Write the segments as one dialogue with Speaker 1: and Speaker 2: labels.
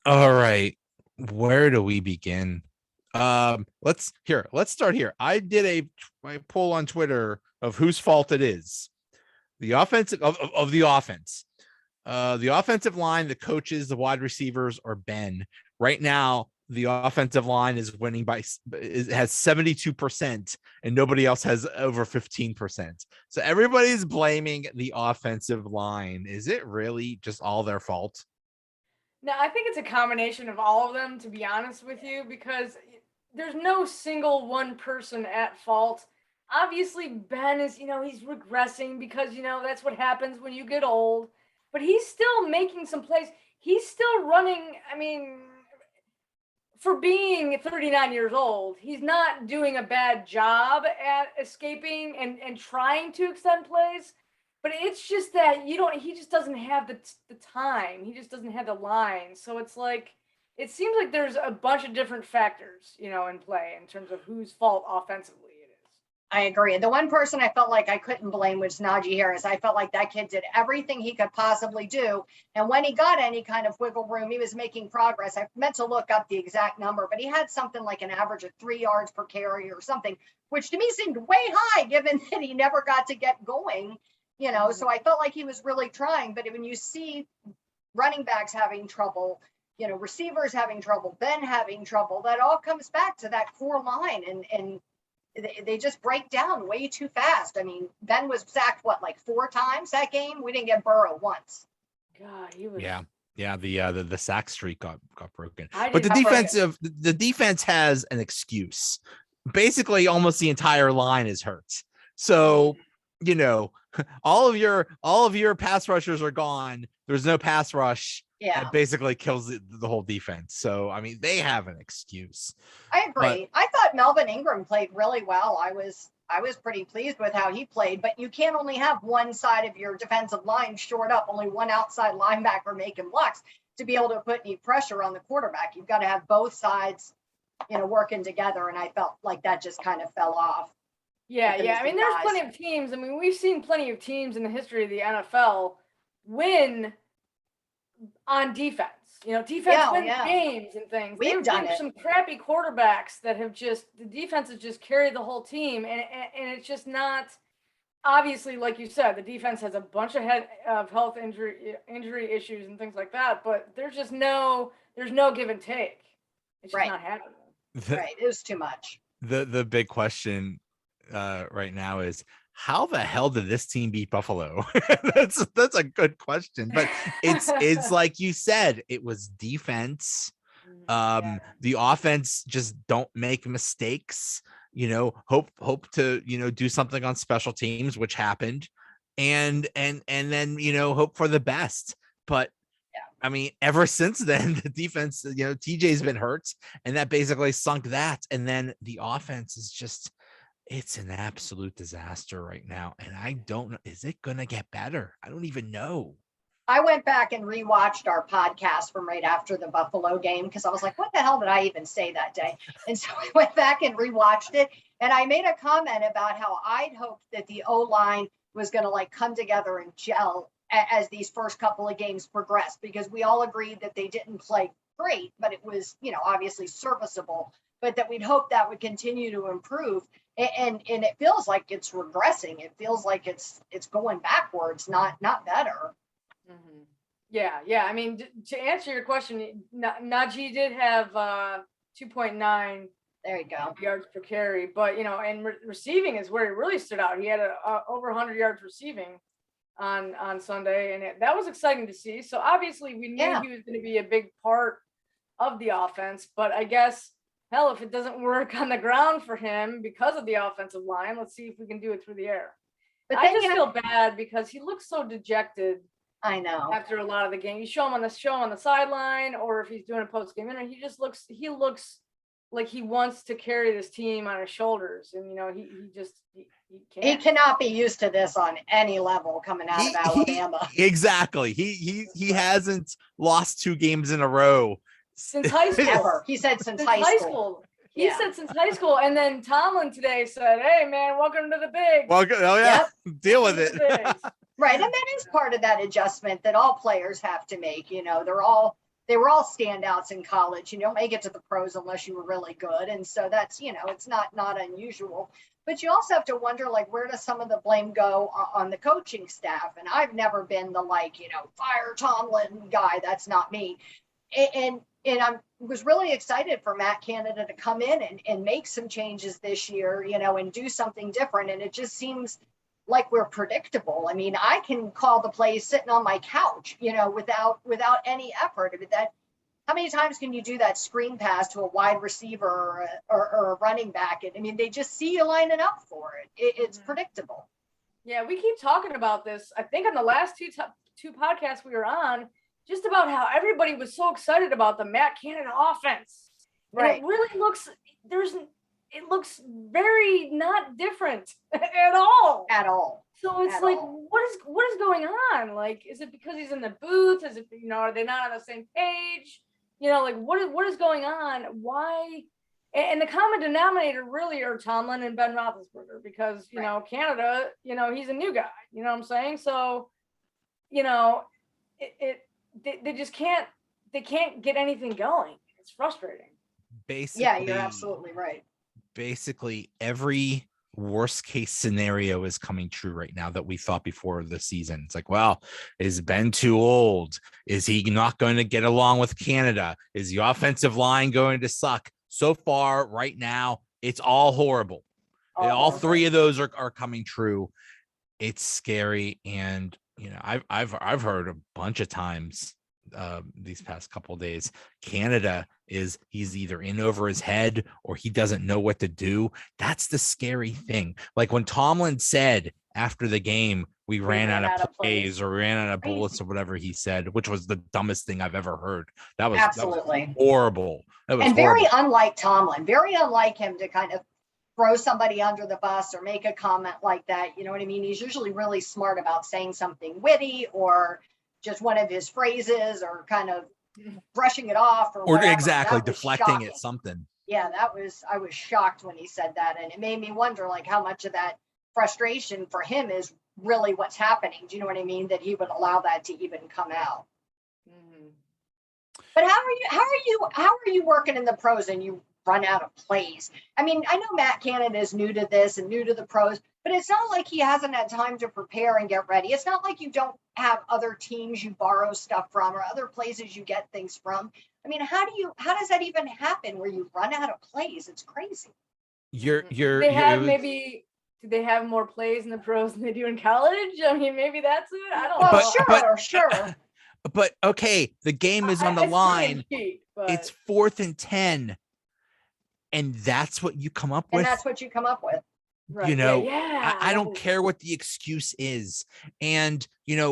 Speaker 1: All right. Where do we begin? Let's start here. I did a poll on Twitter of whose fault it is. The offensive of the offense. The offensive line, the coaches, the wide receivers, or Ben. Right now, the offensive line is winning has 72%, and nobody else has over 15%. So everybody's blaming the offensive line. Is it really just all their fault?
Speaker 2: No, I think it's a combination of all of them, to be honest with you, because there's no single one person at fault. Obviously, Ben is, he's regressing because, that's what happens when you get old, but he's still making some plays. He's still running. I mean, for being 39 years old, he's not doing a bad job at escaping and trying to extend plays. But it's just that he just doesn't have the time. He just doesn't have the line. So it's like, it seems like there's a bunch of different factors, in play in terms of whose fault offensively it is.
Speaker 3: I agree. And the one person I felt like I couldn't blame was Najee Harris. I felt like that kid did everything he could possibly do. And when he got any kind of wiggle room, he was making progress. I meant to look up the exact number, but he had something like an average of 3 yards per carry or something, which to me seemed way high given that he never got to get going. So I felt like he was really trying. But when you see running backs having trouble, receivers having trouble, Ben having trouble, that all comes back to that core line. And they just break down way too fast. I mean, Ben was sacked, like 4 times that game? We didn't get Burrow once.
Speaker 2: God, he was.
Speaker 1: Yeah. The sack streak got broken. But the defense has an excuse. Basically, almost the entire line is hurt. So, all of your pass rushers are gone. There's no pass rush.
Speaker 3: Yeah,
Speaker 1: it basically kills the whole defense. So I mean, they have an excuse.
Speaker 3: I agree. I thought Melvin Ingram played really well. I was pretty pleased with how he played. But you can't only have one side of your defensive line shored up, only one outside linebacker making blocks to be able to put any pressure on the quarterback. You've got to have both sides, working together. And I felt like that just kind of fell off.
Speaker 2: Yeah. I mean, there's plenty of teams. I mean, we've seen plenty of teams in the history of the NFL win on defense. Defense wins games and things.
Speaker 3: We've done it.
Speaker 2: Some crappy quarterbacks that have the defense has just carried the whole team, and it's just not. Obviously, like you said, the defense has a bunch of health injury issues and things like that, but there's no give and take. It's just not happening.
Speaker 3: Right, it was too much.
Speaker 1: The big question right now is, how the hell did this team beat Buffalo? that's a good question, but it's like you said, it was defense. The offense just don't make mistakes. Hope to do something on special teams, which happened, and then hope for the best. But I mean, ever since then, the defense, TJ's been hurt, and that basically sunk that. And then the offense is just. It's an absolute disaster right now. And I don't know, is it going to get better? I don't even know.
Speaker 3: I went back and rewatched our podcast from right after the Buffalo game because I was like, what the hell did I even say that day? And so I went back and rewatched it. And I made a comment about how I'd hoped that the O-line was going to come together and gel as these first couple of games progressed, because we all agreed that they didn't play great, but it was, obviously serviceable, but that we'd hope that would continue to improve. And it feels like it's regressing. It feels like it's going backwards, not better.
Speaker 2: Mm-hmm. Yeah. I mean, to answer your question, Najee did have 2.9.
Speaker 3: There you go.
Speaker 2: Yards per carry, but and receiving is where he really stood out. He had over 100 yards receiving on Sunday, and that was exciting to see. So obviously, we knew he was going to be a big part of the offense, but I guess. Hell, if it doesn't work on the ground for him because of the offensive line, let's see if we can do it through the air. But I just feel bad because he looks so dejected.
Speaker 3: I know.
Speaker 2: After a lot of the game, you show him on the sideline, or if he's doing a post-game interview, he looks like he wants to carry this team on his shoulders, and he can't.
Speaker 3: He cannot be used to this on any level coming out of Alabama.
Speaker 1: Exactly. He hasn't lost 2 games in a row.
Speaker 2: Since high school.
Speaker 3: Ever. He said since high school.
Speaker 2: He said since high school. And then Tomlin today said, hey, man, welcome to the big.
Speaker 1: Welcome. Oh, yeah. Yep. Deal with it.
Speaker 3: Right. And that is part of that adjustment that all players have to make. They're all they were all standouts in college. You don't make it to the pros unless you were really good. And so that's, it's not unusual. But you also have to wonder, like, where does some of the blame go on the coaching staff? And I've never been the, like, fire Tomlin guy. That's not me. And I was really excited for Matt Canada to come in and make some changes this year, and do something different. And it just seems like we're predictable. I mean, I can call the plays sitting on my couch, without any effort. I mean, how many times can you do that screen pass to a wide receiver or a running back? I mean, they just see you lining up for it. It's predictable.
Speaker 2: Yeah, we keep talking about this. I think on the last two podcasts we were on, just about how everybody was so excited about the Matt Canada offense.
Speaker 3: Right.
Speaker 2: And it really looks very not different at all.
Speaker 3: At all.
Speaker 2: So it's like, what is going on? Like, is it because he's in the booth? Is it, are they not on the same page? Like what is going on? Why? And the common denominator really are Tomlin and Ben Roethlisberger, because, Canada, he's a new guy, you know what I'm saying? So, they just can't get anything going. It's frustrating.
Speaker 1: Basically,
Speaker 3: yeah, you're absolutely right.
Speaker 1: Basically, every worst case scenario is coming true right now that we thought before the season. It's like, well, is Ben too old? Is he not going to get along with Canada? Is the offensive line going to suck? So far, right now, it's all horrible. All three of those are coming true. It's scary, and I've heard a bunch of times these past couple of days, Canada he's either in over his head or he doesn't know what to do. That's the scary thing. Like when Tomlin said after the game, we ran out of plays or ran out of bullets or whatever he said, which was the dumbest thing I've ever heard. That was horrible. That was
Speaker 3: very unlike Tomlin, very unlike him to kind of throw somebody under the bus or make a comment like that. You know what I mean? He's usually really smart about saying something witty or just one of his phrases or kind of brushing it off or whatever.
Speaker 1: Exactly deflecting it something.
Speaker 3: Yeah, I was shocked when he said that. And it made me wonder, like, how much of that frustration for him is really what's happening. Do you know what I mean? That he would allow that to even come out. Mm-hmm. But how are you working in the pros and you run out of plays? I mean, I know Matt Canada is new to this and new to the pros, but it's not like he hasn't had time to prepare and get ready. It's not like you don't have other teams you borrow stuff from or other places you get things from. I mean, how does that even happen where you run out of plays? It's crazy.
Speaker 2: Do they have more plays in the pros than they do in college? I mean, maybe that's it. I don't know.
Speaker 3: Sure.
Speaker 1: But okay, the game is on the line. It's 4th and 10. And that's what you come up with.
Speaker 3: And that's what you come up with.
Speaker 2: Right.
Speaker 1: I don't care what the excuse is. And,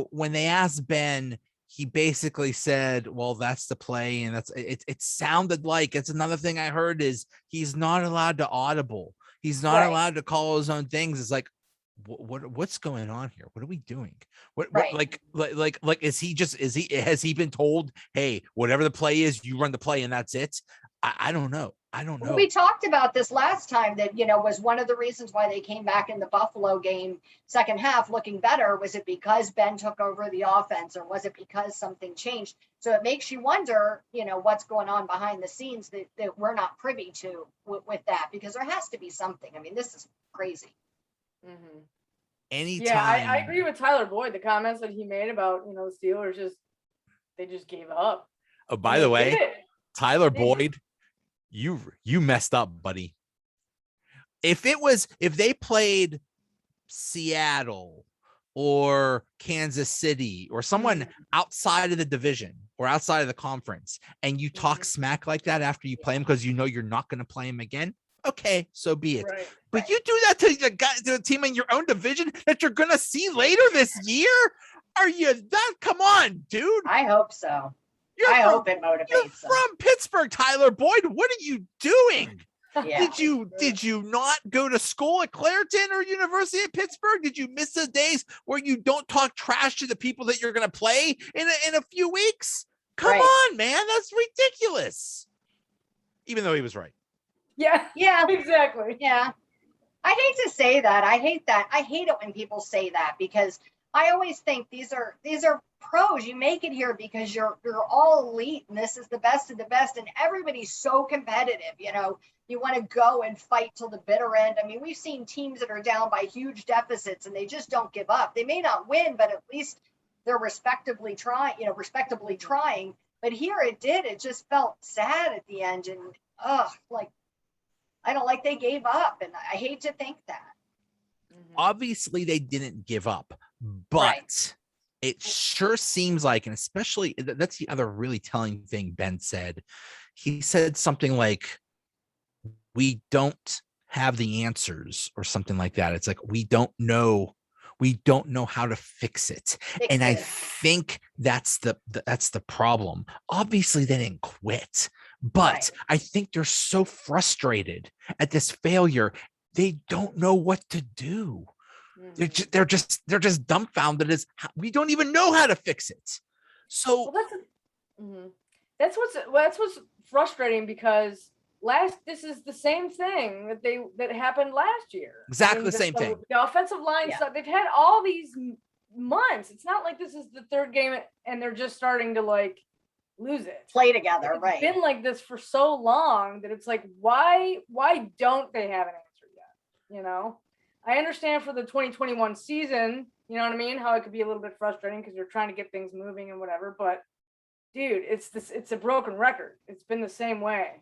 Speaker 1: when they asked Ben, he basically said, well, that's the play. And it sounded like, it's another thing I heard is he's not allowed to audible. He's not allowed to call his own things. It's like, what's going on here? What are we doing? Has he been told, hey, whatever the play is, you run the play and that's it? I don't know.
Speaker 3: We talked about this last time that, was one of the reasons why they came back in the Buffalo game second half looking better. Was it because Ben took over the offense or was it because something changed? So it makes you wonder, what's going on behind the scenes that we're not privy to with that, because there has to be something. I mean, this is crazy.
Speaker 2: Mm-hmm.
Speaker 1: Anytime.
Speaker 2: Yeah, I agree with Tyler Boyd. The comments that he made about, the Steelers they just gave up.
Speaker 1: Oh, by the way, Tyler Boyd, you messed up, buddy. If they played Seattle or Kansas City or someone outside of the division or outside of the conference, and you talk smack like that after you play him because you're not going to play him again, okay, so be it.
Speaker 2: Right.
Speaker 1: But you do that to a team in your own division that you're going to see later this year? Are you that? Come on, dude.
Speaker 3: I hope so. I hope it motivates
Speaker 1: You're
Speaker 3: them.
Speaker 1: from Pittsburgh, Tyler Boyd. What are you doing?
Speaker 3: Yeah.
Speaker 1: Did you not go to school at Clareton or University of Pittsburgh? Did you miss the days where you don't talk trash to the people that you're going to play in a few weeks? Come on, man. That's ridiculous. Even though he was right.
Speaker 2: Yeah, exactly.
Speaker 3: Yeah. I hate to say that. I hate that. I hate it when people say that because I always think these are pros. You make it here because you're all elite, and this is the best of the best, and everybody's so competitive. You know, you want to go and fight till the bitter end. I mean, we've seen teams that are down by huge deficits and they just don't give up. They may not win, but at least they're respectably trying. But here it just felt sad at the end, and like I don't like they gave up, and I hate to think that.
Speaker 1: Obviously they didn't give up, but
Speaker 3: Right.
Speaker 1: it sure seems like, and especially that's the other really telling thing Ben said. He said something like, we don't have the answers or something like that. It's like, we don't know how to fix it. And I think that's the problem. Obviously they didn't quit, but
Speaker 3: Right.
Speaker 1: I think they're so frustrated at this failure. They don't know what to do. They're just dumbfounded as we don't even know how to fix it. So
Speaker 2: that's what's frustrating, because this is the same thing that happened last year.
Speaker 1: Exactly the same thing.
Speaker 2: The offensive line stuff. They've had all these months. It's not like this is the third game and they're just starting to like lose it.
Speaker 3: Play together, right?
Speaker 2: It's been like this for so long that it's like, why don't they have an answer yet? You know, I understand for the 2021 season, you know what I mean, how it could be a little bit frustrating because you're trying to get things moving and whatever, but dude, it's a broken record. It's been the same way.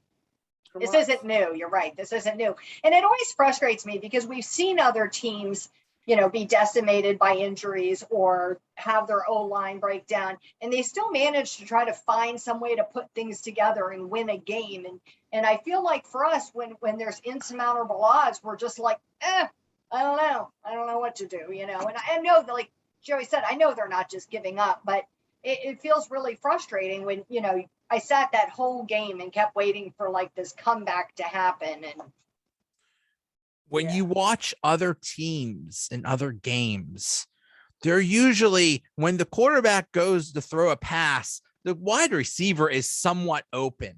Speaker 3: This isn't new. You're right. This isn't new. And it always frustrates me because we've seen other teams, you know, be decimated by injuries or have their O-line break down, and they still manage to try to find some way to put things together and win a game. And I feel like for us, when there's insurmountable odds, we're just like, I don't know. I don't know what to do, you know. And I know that, like Joey said, I know they're not just giving up, but it feels really frustrating when, you know, I sat that whole game and kept waiting for like this comeback to happen. And
Speaker 1: when you watch other teams in other games, they're usually, when the quarterback goes to throw a pass, the wide receiver is somewhat open.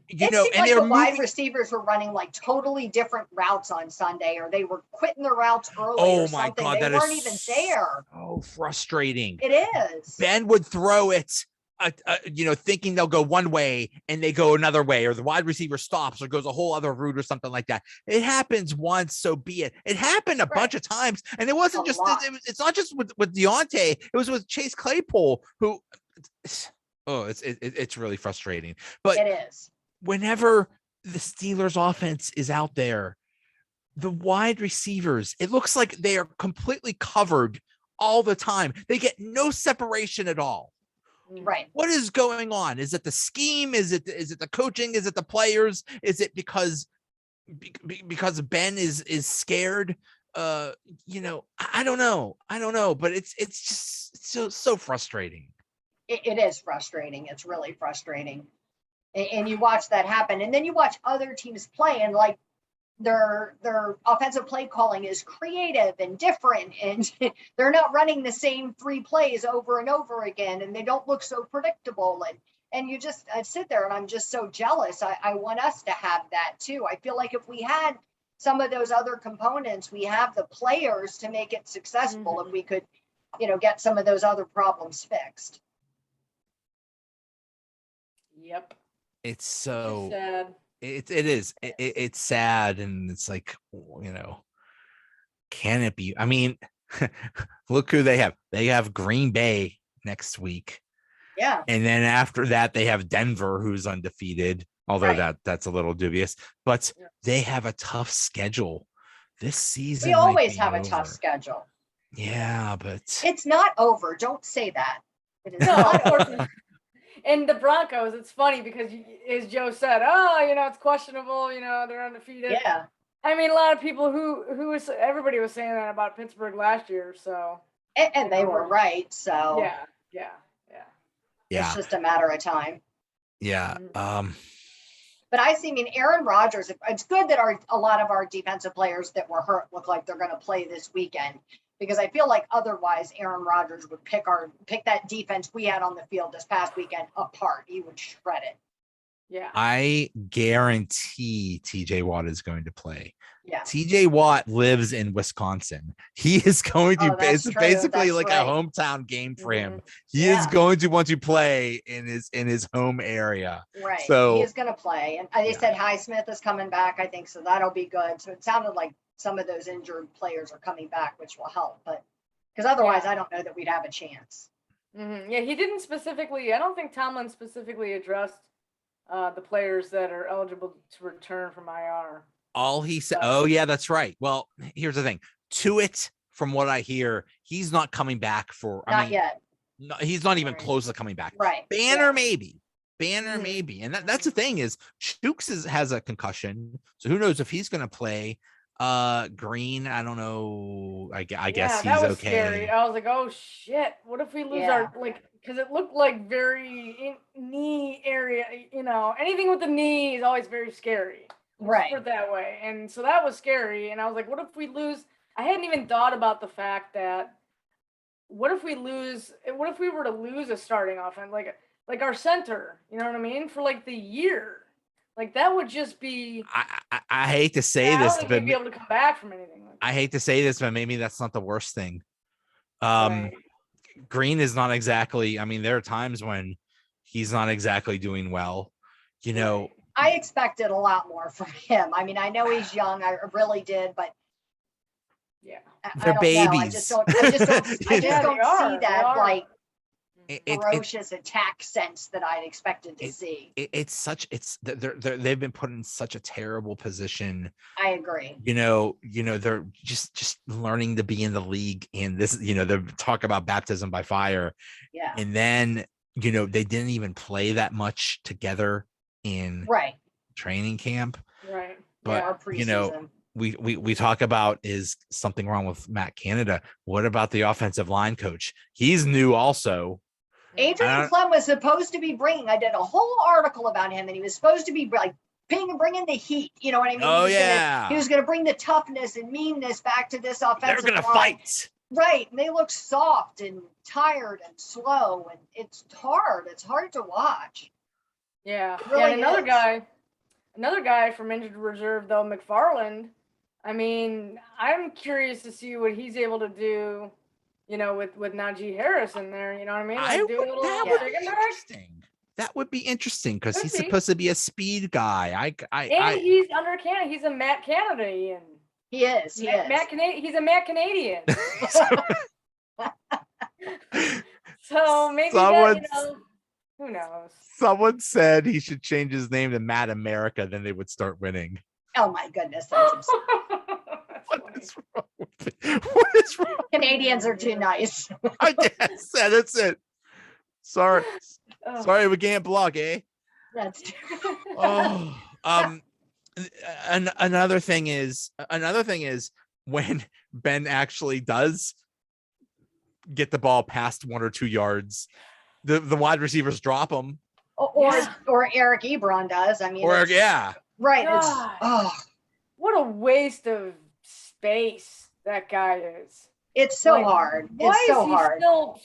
Speaker 1: You know,
Speaker 3: and like the wide receivers were running like totally different routes on Sunday, or they were quitting their routes early. Oh my God, they weren't even there.
Speaker 1: So frustrating.
Speaker 3: It is.
Speaker 1: Ben would throw it, you know, thinking they'll go one way and they go another way, or the wide receiver stops or goes a whole other route or something like that. It happens once, so be it. It happened a bunch of times, and it wasn't just. It's not just with Deontay. It was with Chase Claypool, who. It's really frustrating. But
Speaker 3: it is.
Speaker 1: Whenever the Steelers offense is out there, the wide receivers, it looks like they are completely covered all the time. They get no separation at all.
Speaker 3: Right.
Speaker 1: What is going on? Is it the scheme? Is it the coaching? Is it the players? Is it because Ben is scared? You know, I don't know, but it's just so frustrating.
Speaker 3: It is frustrating. It's really frustrating. And you watch that happen, and then you watch other teams play, and like their offensive play calling is creative and different, and they're not running the same 3 plays over and over again, and they don't look so predictable. And you just sit there, and I'm just so jealous. I want us to have that too. I feel like if we had some of those other components, we have the players to make it successful. If we could, you know, get some of those other problems fixed.
Speaker 2: Yep.
Speaker 1: It's so
Speaker 2: sad.
Speaker 1: It's sad, and it's like, you know, can it be? I mean, look who they have. They have Green Bay next week.
Speaker 3: Yeah.
Speaker 1: And then after that, they have Denver, who's undefeated, although that's a little dubious, but they have a tough schedule this season.
Speaker 3: We always have a tough schedule.
Speaker 1: Yeah, but
Speaker 3: it's not over. Don't say that. It is
Speaker 2: not over. And the Broncos, it's funny because, as Joe said, you know, it's questionable, you know, they're undefeated.
Speaker 3: Yeah.
Speaker 2: I mean, a lot of people everybody was saying that about Pittsburgh last year, so.
Speaker 3: And they were right, so.
Speaker 2: Yeah.
Speaker 3: It's just a matter of time.
Speaker 1: Yeah.
Speaker 3: But I mean, Aaron Rodgers, it's good that a lot of our defensive players that were hurt look like they're going to play this weekend, because I feel like otherwise Aaron Rodgers would pick that defense we had on the field this past weekend apart. He would shred it.
Speaker 2: Yeah.
Speaker 1: I guarantee TJ Watt is going to play.
Speaker 3: Yeah.
Speaker 1: TJ Watt lives in Wisconsin. He is going to,
Speaker 3: Oh, that's
Speaker 1: it's
Speaker 3: true.
Speaker 1: basically
Speaker 3: That's
Speaker 1: like
Speaker 3: right.
Speaker 1: a hometown game for him.
Speaker 2: Mhm.
Speaker 1: He is
Speaker 3: Yeah.
Speaker 1: going to want to play in his home area.
Speaker 3: Right.
Speaker 1: So
Speaker 3: He is going to play. And they
Speaker 1: Yeah.
Speaker 3: said Highsmith is coming back, I think. So that'll be good. So it sounded like some of those injured players are coming back, which will help. But because otherwise, I don't know that we'd have a chance.
Speaker 2: Yeah, he didn't specifically, I don't think Tomlin specifically addressed the players that are eligible to return from IR.
Speaker 1: all he said, oh, yeah, that's right. Well, here's the thing. Tuitt, from what I hear, he's not coming back for,
Speaker 3: Not yet.
Speaker 1: No, he's not even
Speaker 3: Right.
Speaker 1: close to coming back.
Speaker 3: Right.
Speaker 1: Banner,
Speaker 3: Yeah.
Speaker 1: maybe. Banner,
Speaker 2: Mhm.
Speaker 1: maybe. And that's the thing is Shooks has a concussion. So who knows if he's going to play. Green, I don't know. I guess he's
Speaker 2: that was
Speaker 1: okay.
Speaker 2: scary. I was like, oh shit, what if we lose our, like, because it looked like very knee area, you know, anything with the knee is always very scary.
Speaker 3: Right.
Speaker 2: Put it that way. And so that was scary. And I was like, what if we lose? I hadn't even thought about the fact that what if we were to lose a starting offense, like our center, you know what I mean? For like the year. Like that would just be.
Speaker 1: I hate to say
Speaker 2: I
Speaker 1: this,
Speaker 2: don't think
Speaker 1: but
Speaker 2: we'd be able to come back from anything. Like
Speaker 1: I hate to say this, but maybe that's not the worst thing.
Speaker 2: right.
Speaker 1: Green is not exactly. I mean, there are times when he's not exactly doing well. You know,
Speaker 3: I expected a lot more from him. I mean, I know he's young. I really did, but
Speaker 2: Yeah.
Speaker 1: they're babies.
Speaker 3: I just don't see that like ferocious attack sense that I'd expected to see.
Speaker 1: They've been put in such a terrible position.
Speaker 3: I agree.
Speaker 1: You know, they're just learning to be in the league, and this, they talk about baptism by fire.
Speaker 3: Yeah.
Speaker 1: And then, they didn't even play that much together in training camp.
Speaker 2: Right.
Speaker 1: But we talk about, is something wrong with Matt Canada? What about the offensive line coach? He's new also.
Speaker 3: Adrian Clem was supposed to be I did a whole article about him, and he was supposed to be like bringing the heat. You know what I mean?
Speaker 1: Oh,
Speaker 3: he was going to bring the toughness and meanness back to this offensive line.
Speaker 1: They're going to fight.
Speaker 3: Right. And they look soft and tired and slow, and it's hard. It's hard to watch.
Speaker 2: Yeah.
Speaker 3: Really
Speaker 2: another guy from injured reserve, though, McFarland. I mean, I'm curious to see what he's able to do, with Najee Harris in there. You know what I mean? Like
Speaker 1: that would be interesting. That would be interesting because he's supposed to be a speed guy.
Speaker 2: He's under Canada. He's a Matt Canadian.
Speaker 3: He is.
Speaker 2: He's a Matt Canadian. So maybe who knows?
Speaker 1: Someone said he should change his name to Matt America, then they would start winning.
Speaker 3: Oh my goodness, that's absurd.
Speaker 1: What is wrong with it? What is wrong?
Speaker 3: Canadians are too nice.
Speaker 1: I guess that's it. Sorry, we can't block, eh?
Speaker 3: That's true.
Speaker 1: Another thing is when Ben actually does get the ball past 1 or 2 yards, the wide receivers drop him.
Speaker 3: Or Eric Ebron does. I mean, right.
Speaker 2: God. What a waste of space that guy is.
Speaker 3: It's so hard. It's so hard.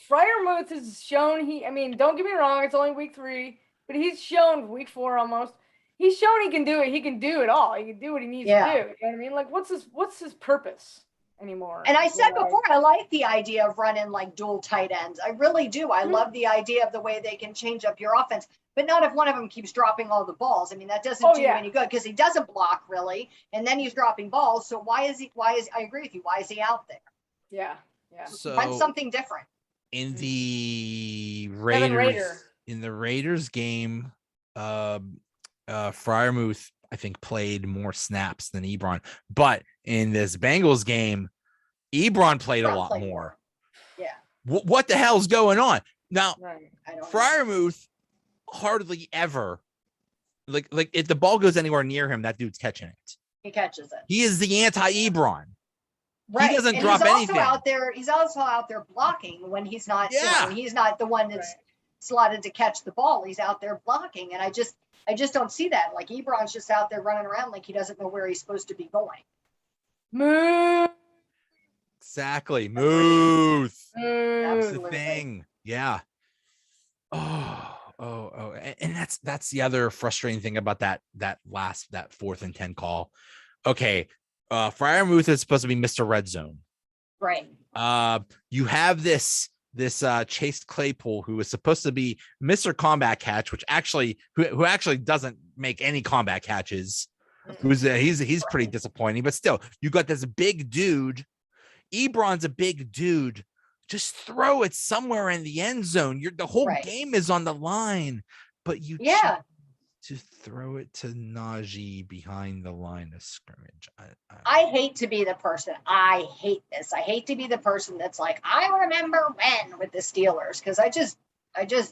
Speaker 2: Freiermuth has shown don't get me wrong, it's only week 3, but he's shown week 4 almost. He's shown he can do it. He can do it all. He can do what he needs to do. You know what I mean? Like, what's his purpose anymore?
Speaker 3: And I said before, I like the idea of running like dual tight ends. I really do. I love the idea of the way they can change up your offense, but not if one of them keeps dropping all the balls. I mean, that doesn't do you any good because he doesn't block really, and then he's dropping balls. So why is I agree with you. Why is he out there?
Speaker 2: Yeah.
Speaker 1: So
Speaker 3: find something different.
Speaker 1: In the Raiders game, Freiermuth, I think, played more snaps than Ebron, but in this Bengals game, Ebron played a lot more.
Speaker 3: Yeah.
Speaker 1: What the hell's going on now?
Speaker 3: I don't
Speaker 1: Freiermuth hardly ever, like if the ball goes anywhere near him, that dude's catching it.
Speaker 3: He catches it.
Speaker 1: He is the anti-Ebron.
Speaker 3: Right.
Speaker 1: He doesn't drop anything.
Speaker 3: He's also out there blocking when he's not.
Speaker 1: Yeah.
Speaker 3: When he's not the one that's slotted to catch the ball. He's out there blocking, and I just don't see that. Like Ebron's just out there running around like he doesn't know where he's supposed to be going.
Speaker 2: Move.
Speaker 1: Exactly. Move.
Speaker 3: Absolutely.
Speaker 1: That's the thing. Yeah. Oh, And that's the other frustrating thing about that 4th and 10 call. Okay, Freiermuth is supposed to be Mr. Red Zone.
Speaker 3: Right.
Speaker 1: You have this Chase Claypool, who is supposed to be Mr. Combat Catch, which actually who actually doesn't make any combat catches. He's pretty disappointing, but still, you got this big dude. Ebron's a big dude. Just throw it somewhere in the end zone. The whole game is on the line, but you to throw it to Najee behind the line of scrimmage.
Speaker 3: I hate to be the person. I hate this. I hate to be the person that's like, I remember when with the Steelers, because I just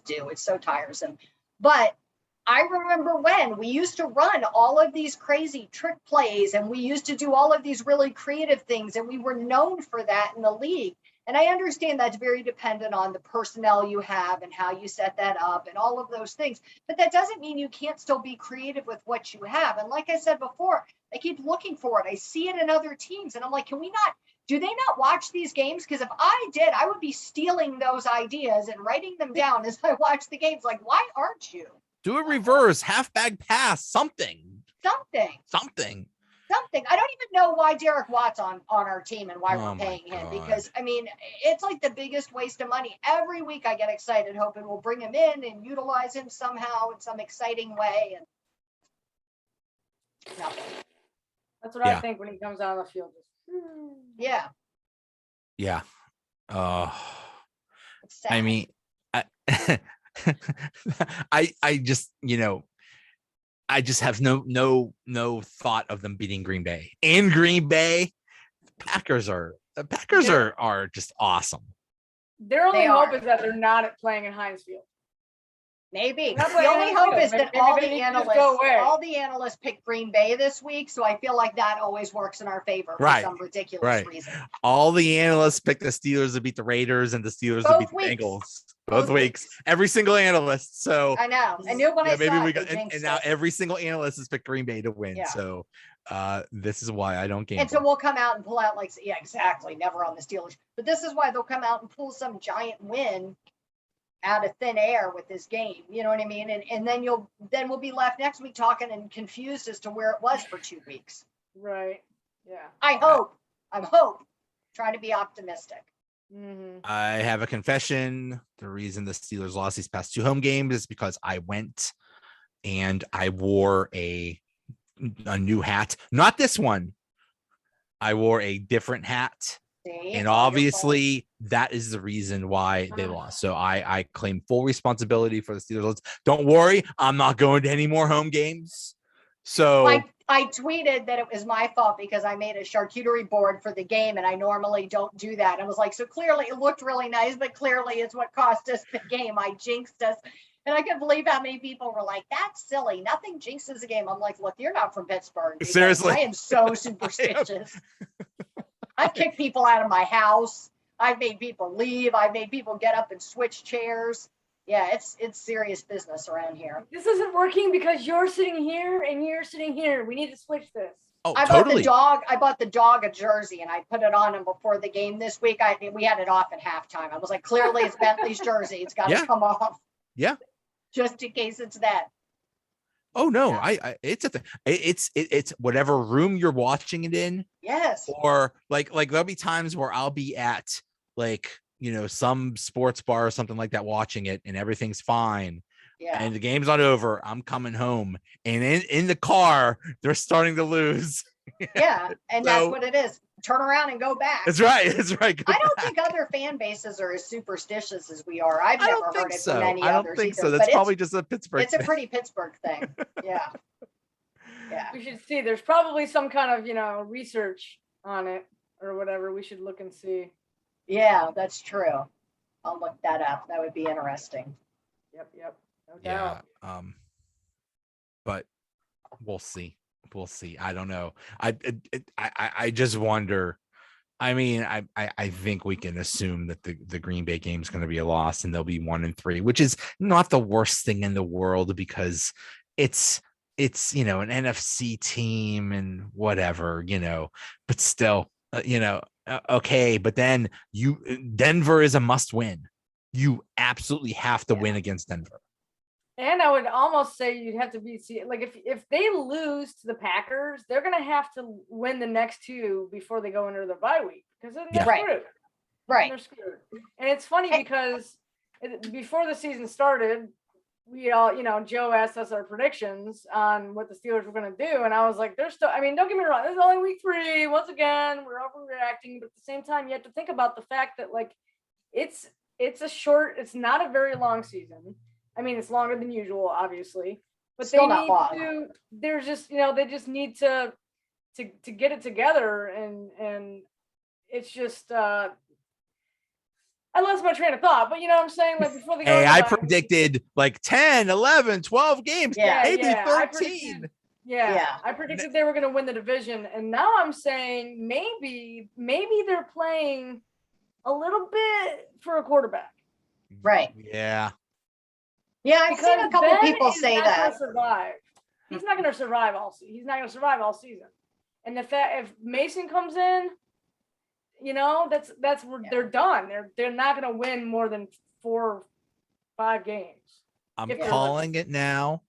Speaker 3: do. It's so tiresome. But I remember when we used to run all of these crazy trick plays, and we used to do all of these really creative things, and we were known for that in the league. And I understand that's very dependent on the personnel you have and how you set that up and all of those things. But that doesn't mean you can't still be creative with what you have. And like I said before, I keep looking for it. I see it in other teams. And I'm like, do they not watch these games? Because if I did, I would be stealing those ideas and writing them down as I watch the games. Like, why aren't you?
Speaker 1: Do a reverse, half bag pass, something.
Speaker 3: I don't even know why Derek Watt's on our team and why we're paying him, because I mean, it's like the biggest waste of money. Every week I get excited hoping we'll bring him in and utilize him somehow in some exciting way. And nothing.
Speaker 2: That's what I think when he comes out of the field.
Speaker 3: Yeah.
Speaker 1: Yeah.
Speaker 3: I
Speaker 1: mean, I just, I just have no thought of them beating Green Bay. And Green Bay, Packers are just awesome.
Speaker 2: Their only hope is that they're not playing in Heinz Field.
Speaker 3: Maybe. The only hope is that all the analysts pick Green Bay this week, so I feel like that always works in our favor for some ridiculous reason.
Speaker 1: All the analysts pick the Steelers to beat the Raiders and the Steelers to beat the Bengals. Both weeks. Every single analyst. So
Speaker 3: I know. I knew when I saw
Speaker 1: we
Speaker 3: it,
Speaker 1: got, and now every single analyst has picked Green Bay to win. Yeah. So this is why I don't gamble.
Speaker 3: And so we'll come out and pull out exactly. Never on the Steelers. But this is why they'll come out and pull some giant win out of thin air with this game. You know what I mean? And then we'll be left next week talking and confused as to where it was for 2 weeks.
Speaker 2: Right. Yeah.
Speaker 3: I'm trying to be optimistic.
Speaker 2: Mm-hmm.
Speaker 1: I have a confession. The reason the Steelers lost these past 2 home games is because I went and I wore a new hat. Not this one. I wore a different hat. And obviously that is the reason why they lost. So I claim full responsibility for the Steelers. Don't worry, I'm not going to any more home games. So
Speaker 3: I tweeted that it was my fault because I made a charcuterie board for the game, and I normally don't do that. I was like, so clearly it looked really nice, but clearly it's what cost us the game. I jinxed us. And I couldn't believe how many people were like, that's silly. Nothing jinxes a game. I'm like, look, you're not from Pittsburgh.
Speaker 1: Seriously.
Speaker 3: I am so superstitious. I've kicked people out of my house. I've made people leave. I've made people get up and switch chairs. Yeah, it's serious business around here.
Speaker 2: This isn't working because you're sitting here and you're sitting here. We need to switch this.
Speaker 1: Oh,
Speaker 3: I bought the dog a jersey and I put it on him before the game this week. We had it off at halftime. I was like, clearly it's Bentley's jersey. It's got to come off.
Speaker 1: Yeah.
Speaker 3: Just in case it's that.
Speaker 1: Oh no, yeah. It's whatever room you're watching it in.
Speaker 3: Yes.
Speaker 1: Or like there'll be times where I'll be at some sports bar or something like that watching it and everything's fine.
Speaker 3: Yeah.
Speaker 1: And the game's not over. I'm coming home and in the car they're starting to lose.
Speaker 3: Yeah, and that's what it is. Turn around and go back.
Speaker 1: That's right.
Speaker 3: I don't think other fan bases are as superstitious as we are. I've never heard it from any others.
Speaker 1: I don't think
Speaker 3: either,
Speaker 1: so. That's probably just a Pittsburgh
Speaker 3: thing. It's a pretty Pittsburgh thing. Yeah. Yeah.
Speaker 2: We should see. There's probably some kind of, research on it or whatever. We should look and see.
Speaker 3: Yeah, that's true. I'll look that up. That would be interesting.
Speaker 2: Yep. No doubt.
Speaker 1: Yeah. But we'll see. I don't know. I just wonder. I mean, I think we can assume that the Green Bay game is going to be a loss and they'll be 1-3, which is not the worst thing in the world because it's an NFC team and whatever, but still, okay. But then Denver is a must win. You absolutely have to win against Denver.
Speaker 2: And I would almost say you'd have to be like if they lose to the Packers, they're gonna have to win the next two before they go into the bye week because then they're
Speaker 3: Right.
Speaker 2: screwed.
Speaker 3: Right.
Speaker 2: They're screwed. And it's funny because before the season started, we all, Joe asked us our predictions on what the Steelers were going to do. And I was like, they're still, I mean, don't get me wrong. This is only week 3. Once again, we're overreacting. But at the same time, you have to think about the fact that, like, it's it's not a very long season. I mean, it's longer than usual, obviously. But
Speaker 3: Still
Speaker 2: they
Speaker 3: not
Speaker 2: need
Speaker 3: long.
Speaker 2: to, there's just, they just need to get it together. And it's just, I lost my train of thought, but you know what I'm saying? Like before they go.
Speaker 1: Hey, I predicted like 10, 11, 12 games, maybe 13.
Speaker 2: I predicted they were going to win the division. And now I'm saying maybe they're playing a little bit for a quarterback.
Speaker 3: Right.
Speaker 1: Yeah.
Speaker 3: Yeah, I've seen a couple people say that.
Speaker 2: Survive. He's not going to survive all season. He's not going to survive all season. And the fact if Mason comes in, that's where they're done. They're not going to win more than 4 or 5 games.
Speaker 1: I'm calling it now.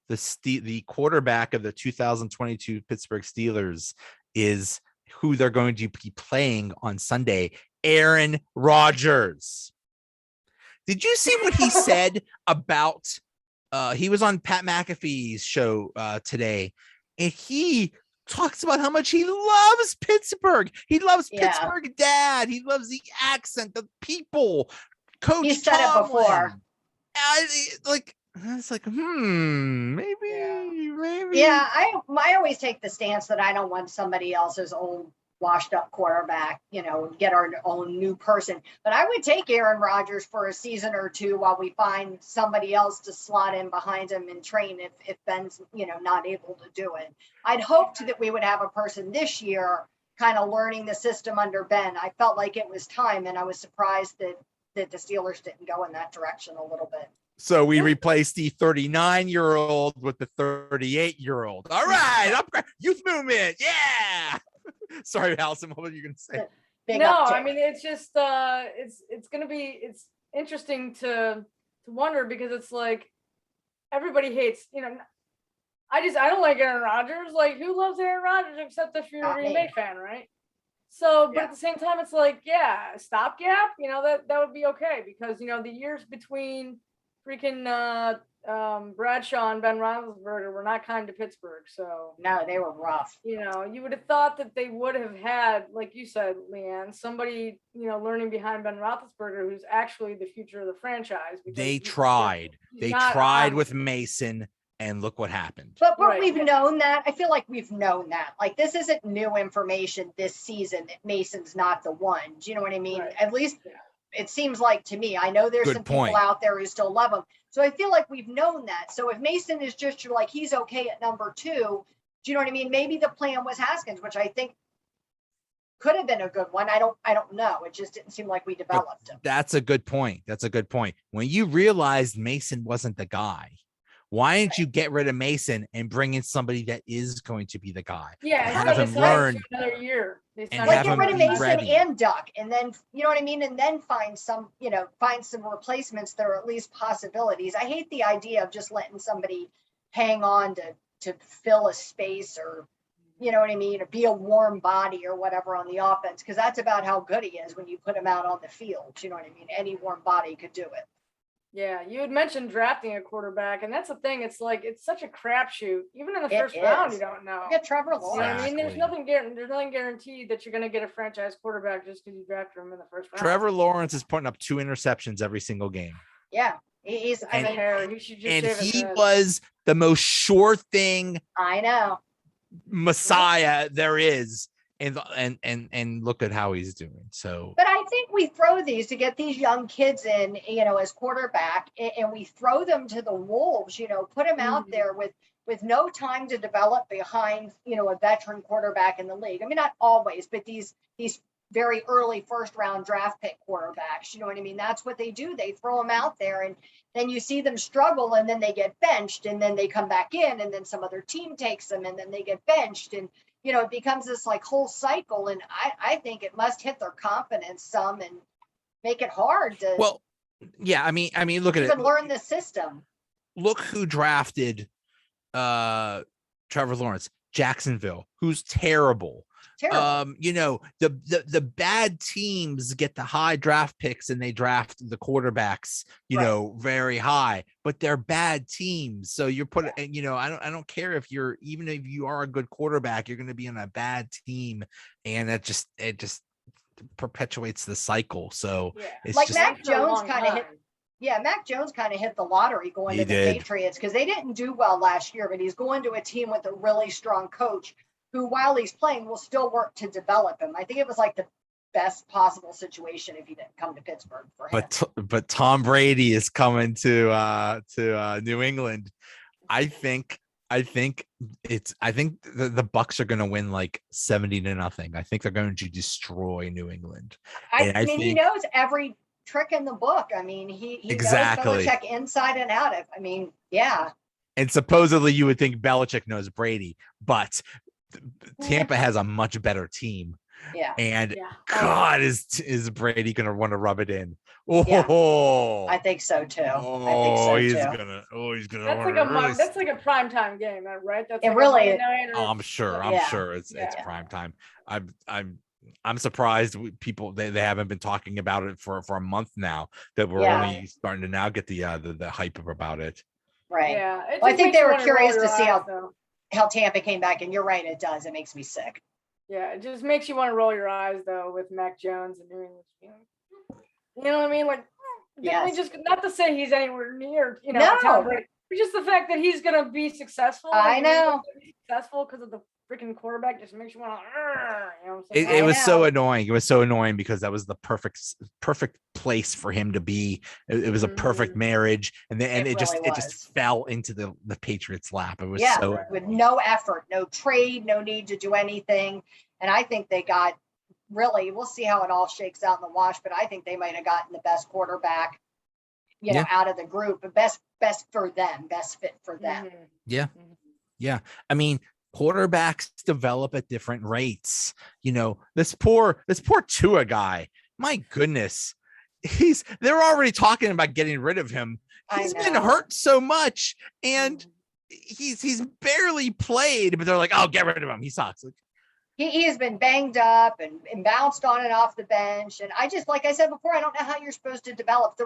Speaker 1: The quarterback of the 2022 Pittsburgh Steelers is who they're going to be playing on Sunday, Aaron Rodgers. Did you see what he said about he was on Pat McAfee's show today, and he talks about how much he loves Pittsburgh. He loves Pittsburgh dad. He loves the accent, the people. Coach
Speaker 3: He said it before.
Speaker 1: It's like, maybe.
Speaker 3: Yeah, I always take the stance that I don't want somebody else's old washed up quarterback, get our own new person. But I would take Aaron Rodgers for a season or 2 while we find somebody else to slot in behind him and train if Ben's, not able to do it. I'd hoped that we would have a person this year kind of learning the system under Ben. I felt like it was time, and I was surprised that the Steelers didn't go in that direction a little bit.
Speaker 1: So we replaced the 39-year-old with the 38-year-old. All right, youth movement, yeah. Sorry, Allison, what were you going to say?
Speaker 2: I mean, it's just it's interesting to wonder because it's like everybody hates, I don't like Aaron Rodgers. Like, who loves Aaron Rodgers except if you're a Green Bay fan, right? So, but at the same time, it's like, stopgap, that would be okay because, the years between freaking Bradshaw and Ben Roethlisberger were not kind to Pittsburgh. So
Speaker 3: no, they were rough.
Speaker 2: You would have thought that they would have had, like you said, LeeAnn, somebody, learning behind Ben Roethlisberger who's actually the future of the franchise.
Speaker 1: They tried. They tried with Mason, and look what happened.
Speaker 3: But we've known that. I feel like we've known that. Like, this isn't new information this season that Mason's not the one. Do you know what I mean? Right. At least it seems like to me. I know there's some people out there who still love him. So I feel like we've known that. So if Mason is just like he's okay at number 2, do you know what I mean? Maybe the plan was Haskins, which I think could have been a good one. I don't know. It just didn't seem like we developed him.
Speaker 1: That's a good point. When you realized Mason wasn't the guy, why didn't you get rid of Mason and bring in somebody that is going to be the guy?
Speaker 2: Yeah,
Speaker 1: have him learn
Speaker 2: another year.
Speaker 3: Like, get rid of Mason and Duck, and then you know what I mean, and then find some replacements that are at least possibilities. I hate the idea of just letting somebody hang on to fill a space, or you know what I mean, or be a warm body or whatever on the offense, because that's about how good he is when you put him out on the field. You know what I mean? Any warm body could do it.
Speaker 2: Yeah, you had mentioned drafting a quarterback, and that's the thing. It's like it's such a crapshoot. Even in the first round, you don't know.
Speaker 3: Get Trevor Lawrence.
Speaker 2: You know what I mean? There's nothing guaranteed that you're going to get a franchise quarterback just because you drafted him in the first round.
Speaker 1: Trevor Lawrence is putting up 2 interceptions every single game.
Speaker 3: Yeah, he
Speaker 1: was the most sure thing.
Speaker 3: I know.
Speaker 1: Messiah there is. And look at how he's doing. So,
Speaker 3: but I think we throw these to get these young kids in, as quarterback, and we throw them to the wolves. Put them out there with no time to develop behind, a veteran quarterback in the league. I mean, not always, but these very early first round draft pick quarterbacks. You know what I mean? That's what they do. They throw them out there, and then you see them struggle, and then they get benched, and then they come back in, and then some other team takes them, and then they get benched, and it becomes this like whole cycle. And I think it must hit their confidence some and make it hard to.
Speaker 1: Well, yeah, I mean, look at it.
Speaker 3: Learn the system.
Speaker 1: look who drafted Trevor Lawrence, Jacksonville, who's terrible.
Speaker 3: Terrible.
Speaker 1: You know, the bad teams get the high draft picks and they draft the quarterbacks, you
Speaker 3: Right.
Speaker 1: know, very high, but they're bad teams. So you're putting, you know, I don't care if you're, even if you are a good quarterback, you're going to be on a bad team, and it just perpetuates the cycle. So
Speaker 2: Yeah.
Speaker 1: it's
Speaker 3: Like
Speaker 1: just
Speaker 3: Mac
Speaker 2: For a
Speaker 3: Jones
Speaker 2: long
Speaker 3: kind of hit.
Speaker 2: time.
Speaker 3: Yeah, Mac Jones kind of hit the lottery going
Speaker 1: He
Speaker 3: to the
Speaker 1: did.
Speaker 3: Patriots because they didn't do well last year, but he's going to a team with a really strong coach who, while he's playing, will still work to develop him. I think it was like the best possible situation if he didn't come to Pittsburgh for him.
Speaker 1: but Tom Brady is coming to New England. I think the Bucks are going to win like 70-0. I think they're going to destroy New England.
Speaker 3: I
Speaker 1: And
Speaker 3: mean, he
Speaker 1: think
Speaker 3: knows every trick in the book. I mean, he
Speaker 1: Exactly.
Speaker 3: knows Belichick inside and out. I mean, yeah.
Speaker 1: and supposedly you would think Belichick knows Brady, but Tampa has a much better team.
Speaker 3: Yeah.
Speaker 1: And
Speaker 2: Yeah.
Speaker 1: God, is Brady going to want to rub it in? Oh,
Speaker 3: Yeah. I think so too.
Speaker 1: he's gonna.
Speaker 2: That's like that's like a primetime game, right? That's
Speaker 3: It
Speaker 2: like
Speaker 3: really
Speaker 2: a Monday night or-
Speaker 1: I'm sure. I'm
Speaker 3: Yeah.
Speaker 1: sure it's
Speaker 2: Yeah.
Speaker 1: prime time. I'm surprised people they haven't been talking about it for a month now, that we're
Speaker 3: Yeah.
Speaker 1: only starting to now get the hype about it.
Speaker 3: right.
Speaker 2: Yeah. It
Speaker 3: Well, I
Speaker 2: just
Speaker 3: think
Speaker 2: makes
Speaker 3: they
Speaker 2: you
Speaker 3: were
Speaker 2: wanna roll
Speaker 3: curious
Speaker 2: your
Speaker 3: to see
Speaker 2: eyes, though.
Speaker 3: how Tampa came back, and you're right, it does. It makes me sick.
Speaker 2: Yeah, it just makes you want to roll your eyes though with Mac Jones and New England. You know what I mean? Like,
Speaker 3: Yes.
Speaker 2: just not to say he's anywhere near,
Speaker 3: No.
Speaker 2: Tom Brady, but just the fact that he's gonna be successful.
Speaker 3: I
Speaker 2: and he's
Speaker 3: know.
Speaker 2: gonna be successful because of the freaking quarterback just makes you want to. You know what I'm
Speaker 1: It,
Speaker 2: saying?
Speaker 1: it was so
Speaker 3: know.
Speaker 1: annoying. It was so annoying because that was the perfect place for him to be. It was a perfect
Speaker 2: Mhm.
Speaker 1: marriage, and then
Speaker 3: It
Speaker 1: it
Speaker 3: really was.
Speaker 1: just fell into the Patriots' lap. It was
Speaker 3: Yeah,
Speaker 1: so
Speaker 3: with no effort, no trade, no need to do anything. And I think they got really, we'll see how it all shakes out in the wash, but I think they might have gotten the best quarterback,
Speaker 1: Yeah.
Speaker 3: out of the group, but best for them, best fit for them.
Speaker 2: Mhm.
Speaker 1: Yeah.
Speaker 2: Mhm.
Speaker 1: Yeah. I mean, quarterbacks develop at different rates. You know, this poor Tua guy, my goodness, they're already talking about getting rid of him.
Speaker 3: I
Speaker 1: He's been
Speaker 3: know.
Speaker 1: hurt so much, and
Speaker 2: Mhm.
Speaker 1: he's barely played, but they're like, oh, get rid of him. He sucks. Like,
Speaker 3: He has been banged up and bounced on and off the bench. And I just, like I said before, I don't know how you're supposed to develop. The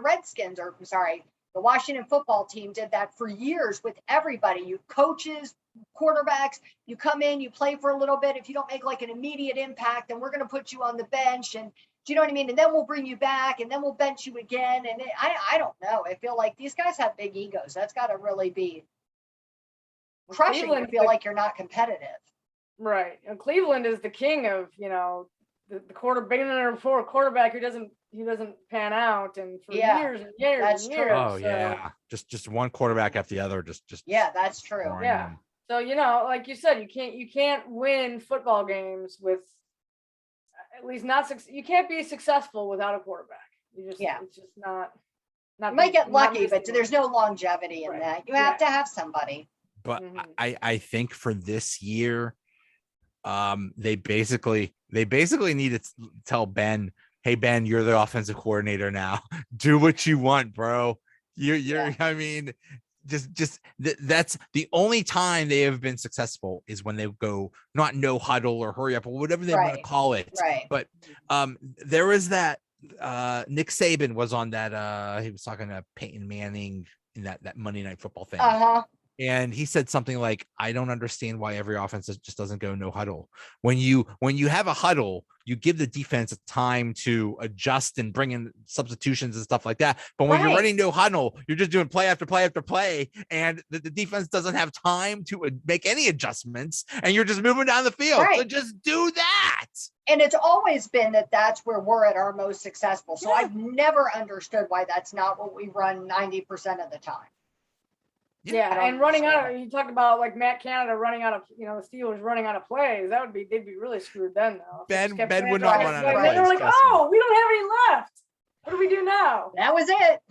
Speaker 3: Washington football team did that for years with everybody. You coaches, quarterbacks, you come in, you play for a little bit. If you don't make like an immediate impact, then we're going to put you on the bench. And do you know what I mean? And then we'll bring you back, and then we'll bench you again. And I don't know. I feel like these guys have big egos. That's got to really be crushing. You
Speaker 2: Cleveland-
Speaker 3: feel like you're not competitive.
Speaker 2: Right. And Cleveland is the king of, the quarterback who doesn't pan out, and for
Speaker 3: Yeah,
Speaker 2: years and years
Speaker 3: that's
Speaker 2: and
Speaker 3: true.
Speaker 2: years.
Speaker 1: oh
Speaker 2: so,
Speaker 1: yeah, just one quarterback after the other. Just
Speaker 3: Yeah, that's true.
Speaker 1: pouring
Speaker 2: Yeah.
Speaker 1: in.
Speaker 2: So, like you said, you can't win football games with, at least not you can't be successful without a quarterback. It's just not.
Speaker 3: You might get lucky, but
Speaker 2: feasible.
Speaker 3: there's no longevity in
Speaker 2: Right.
Speaker 3: that. You have to have somebody.
Speaker 1: But
Speaker 2: Mhm.
Speaker 1: I think for this year, they basically need to tell Ben, hey Ben, you're the offensive coordinator now. Do what you want, bro. You're I mean, that's the only time they have been successful is when they go not no huddle or hurry up or whatever they want to
Speaker 3: Right.
Speaker 1: call it.
Speaker 3: Right.
Speaker 1: But there was that Nick Saban was on that he was talking to Peyton Manning in that Monday Night Football thing.
Speaker 3: Uh-huh.
Speaker 1: And he said something like, I don't understand why every offense just doesn't go no huddle. When you have a huddle, you give the defense time to adjust and bring in substitutions and stuff like that. But when you're
Speaker 3: Right.
Speaker 1: running no huddle, you're just doing play after play after play. And the defense doesn't have time to make any adjustments. And you're just moving down the field. So
Speaker 3: Right.
Speaker 1: just do that.
Speaker 3: And it's always been that's where we're at our most successful. So
Speaker 1: Yeah.
Speaker 3: I've never understood why that's not what we run 90% of the time. I
Speaker 2: Yeah,
Speaker 3: don't
Speaker 2: and running
Speaker 3: understand
Speaker 2: out. You talked about like Matt Canada running out of, the Steelers running out of plays. They'd be really screwed then, though. If they just kept
Speaker 1: Ben would
Speaker 2: running
Speaker 1: not run out of
Speaker 2: plays. They were
Speaker 1: plays,
Speaker 2: like,
Speaker 1: trust me.
Speaker 2: oh, we don't have any left. What do we do now?
Speaker 3: That was it.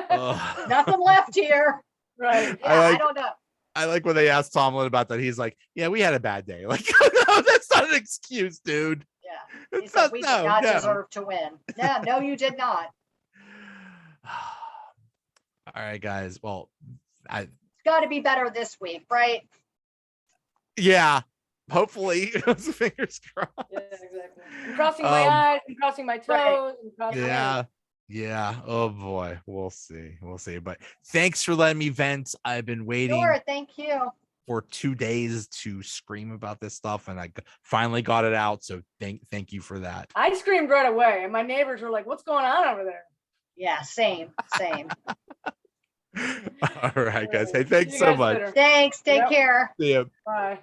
Speaker 1: Ugh.
Speaker 3: Nothing left here.
Speaker 2: Right.
Speaker 3: Yeah, I don't know.
Speaker 1: I like when they asked Tomlin about that. He's like, yeah, we had a bad day. Like, no, that's not an excuse, dude.
Speaker 3: Yeah. He
Speaker 1: It's
Speaker 3: said we did not
Speaker 1: no.
Speaker 3: deserve to win. No, you did not.
Speaker 1: All right, guys. Well, I
Speaker 3: It's got to be better this week, right?
Speaker 1: yeah, hopefully. Fingers crossed.
Speaker 2: Yeah, exactly. I'm crossing my eyes. I'm crossing my toes. I'm crossing
Speaker 1: Yeah. Yeah. Oh boy. We'll see. We'll see. But thanks for letting me vent. I've been waiting
Speaker 3: Sure, thank you.
Speaker 1: for 2 days to scream about this stuff, and I finally got it out. So thank you for that.
Speaker 2: I screamed right away, and my neighbors were like, "What's going on over there?"
Speaker 3: Yeah, same.
Speaker 1: All right, guys. Hey, thanks
Speaker 2: See you
Speaker 1: so
Speaker 2: guys
Speaker 1: much.
Speaker 2: later.
Speaker 3: Thanks. Take
Speaker 2: Yep.
Speaker 3: care.
Speaker 1: See ya.
Speaker 2: Bye.